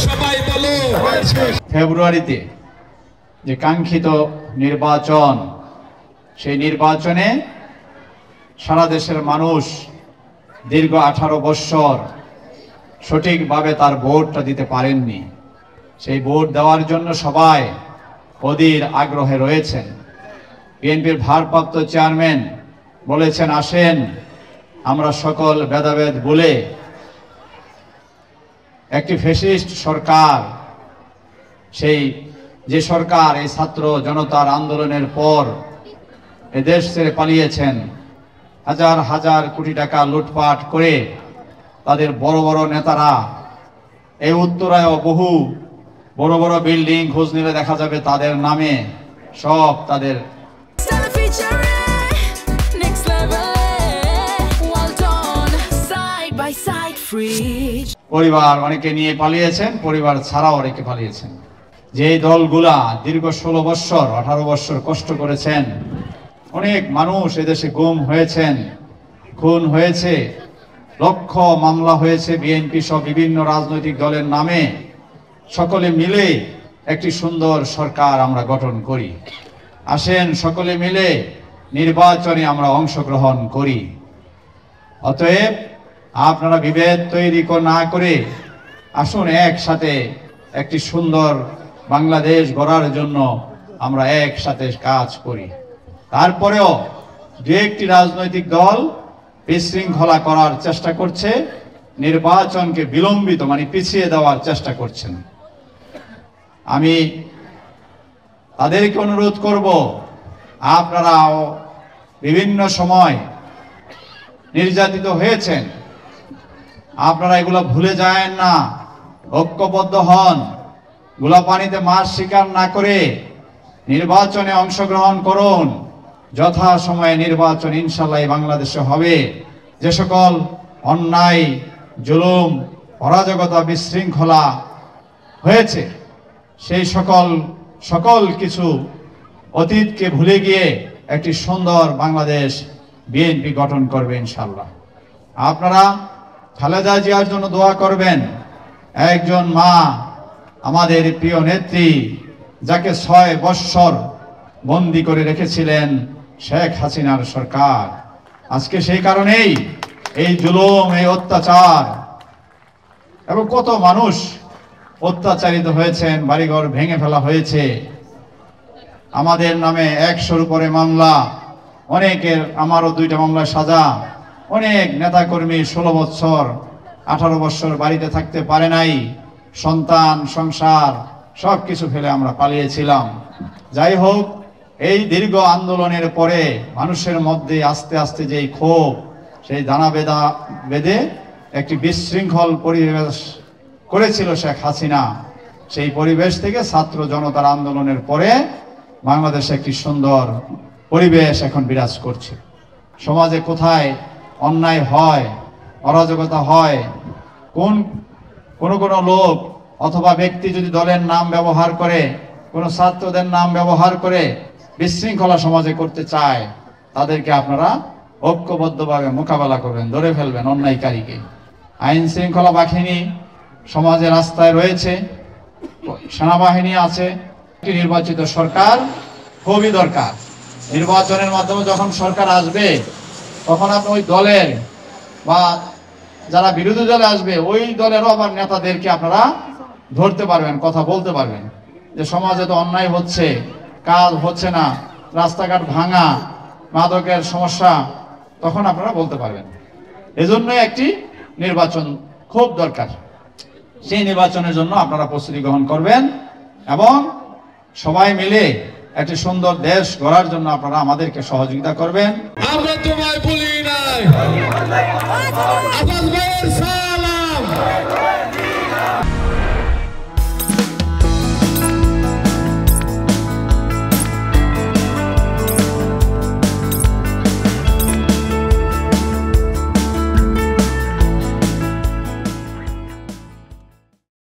সবাই বলো ফেব্রুয়ারিতে যে কাঙ্ক্ষিত নির্বাচন, সেই নির্বাচনে সারা দেশের মানুষ দীর্ঘ 18 বছর সঠিকভাবে তার ভোটটা দিতে পারেননি। সেই ভোট দেওয়ার জন্য সবাই অধীর আগ্রহে রয়েছেন। বিএনপির ভারপ্রাপ্ত চেয়ারম্যান বলেছেন, আসেন আমরা সকল ভেদাভেদ ভুলে একটি ফ্যাসিস্ট সরকার, সেই যে সরকার এই ছাত্র জনতার আন্দোলনের পর এদেশ ছেড়ে পালিয়েছেন, হাজার হাজার কোটি টাকা লুটপাট করে তাদের বড় বড় নেতারা এই উত্তরায় বহু বড় বড় বিল্ডিং খোঁজ নিলে দেখা যাবে তাদের নামে সব তাদের পরিবার অনেকে নিয়ে পালিয়েছেন, পরিবার ছাড়াও অনেকে পালিয়েছেন। যে দলগুলা দীর্ঘ 16 বছর 18 বছর কষ্ট করেছেন, অনেক মানুষ এদেশে গুম হয়েছেন, খুন হয়েছে, লক্ষ মামলা হয়েছে বিএনপি সহ বিভিন্ন রাজনৈতিক দলের নামে, সকলে মিলে একটি সুন্দর সরকার আমরা গঠন করি। আসেন সকলে মিলে নির্বাচনে আমরা অংশগ্রহণ করি। অতএব আপনারা বিভেদ তৈরি না করে আসুন একসাথে একটি সুন্দর বাংলাদেশ গড়ার জন্য আমরা একসাথে কাজ করি। তারপরেও দু একটি রাজনৈতিক দল বিশৃঙ্খলা করার চেষ্টা করছে, নির্বাচনকে বিলম্বিত মানে পিছিয়ে দেওয়ার চেষ্টা করছেন। আমি তাদেরকে অনুরোধ করব, আপনারাও বিভিন্ন সময় নির্যাতিত হয়েছেন, আপনারা এগুলো ভুলে যায় না, ঐক্যবদ্ধ হন, গোলাপানিতে মাছ শিকার না করে নির্বাচনে অংশগ্রহণ করুন। যথা সময়ে নির্বাচন ইনশাআল্লাহ বাংলাদেশে হবে। যে সকল অন্যায়, জুলুম, অরাজকতা, বিশৃঙ্খলা হয়েছে, সেই সকল কিছু অতীতকে ভুলে গিয়ে একটি সুন্দর বাংলাদেশ বিএনপি গঠন করবে ইনশাআল্লাহ। আপনারা খালেদা জিয়ার জন্য দোয়া করবেন। একজন মা, আমাদের প্রিয় নেত্রী, যাকে 6 বছর বন্দী করে রেখেছিলেন শেখ হাসিনার সরকার, আজকে সেই কারণেই এই জুলুম, এই অত্যাচার এবং কত মানুষ অত্যাচারিত হয়েছেন, বাড়িঘর ভেঙে ফেলা হয়েছে, আমাদের নামে 100-র উপরে মামলা, অনেকের, আমারও 2টা মামলায় সাজা, অনেক নেতাকর্মী 16 বছর 18 বছর বাড়িতে থাকতে পারে নাই, সন্তান সংসার সব কিছু ফেলে আমরা পালিয়েছিলাম। যাই হোক, এই দীর্ঘ আন্দোলনের পরে মানুষের মধ্যে আস্তে আস্তে যেই ক্ষোভ, সেই দানা বেঁধে একটি বিশৃঙ্খল পরিবেশ করেছিল শেখ হাসিনা, সেই পরিবেশ থেকে ছাত্র জনতার আন্দোলনের পরে বাংলাদেশে একটি সুন্দর পরিবেশ এখন বিরাজ করছে। সমাজে কোথায় অন্যায় হয়, অরাজকতা হয়, কোন লোক অথবা ব্যক্তি যদি দলের নাম ব্যবহার করে, কোন ছাত্রদের নাম ব্যবহার করে বিশৃঙ্খলা সমাজে করতে চায়, তাদেরকে আপনারা ঐক্যবদ্ধভাবে মোকাবেলা করবেন, ধরে ফেলবেন অন্যায়কারীকে। আইন শৃঙ্খলা বাহিনী সমাজে রাস্তায় রয়েছে, সেনাবাহিনী আছে, একটি নির্বাচিত সরকার খুবই দরকার। নির্বাচনের মাধ্যমে যখন সরকার আসবে, তখন আপনি ওই দলের বা যারা বিরোধী দলে আসবে, ওই দলেরও আবার নেতাদেরকে আপনারা ধরতে পারবেন, কথা বলতে পারবেন যে সমাজে তো অন্যায় হচ্ছে, কাজ হচ্ছে না, রাস্তাঘাট ভাঙা, মাদকের সমস্যা, তখন আপনারা বলতে পারবেন। এজন্য একটি নির্বাচন খুব দরকার। সেই নির্বাচনের জন্য আপনারা প্রস্তুতি গ্রহণ করবেন এবং সবাই মিলে একটি সুন্দর দেশ গড়ার জন্য আপনারা আমাদেরকে সহযোগিতা করবেন। আমরা তোমায় ভুলি নাই, আব্বাস ভাইয়ের সালাম।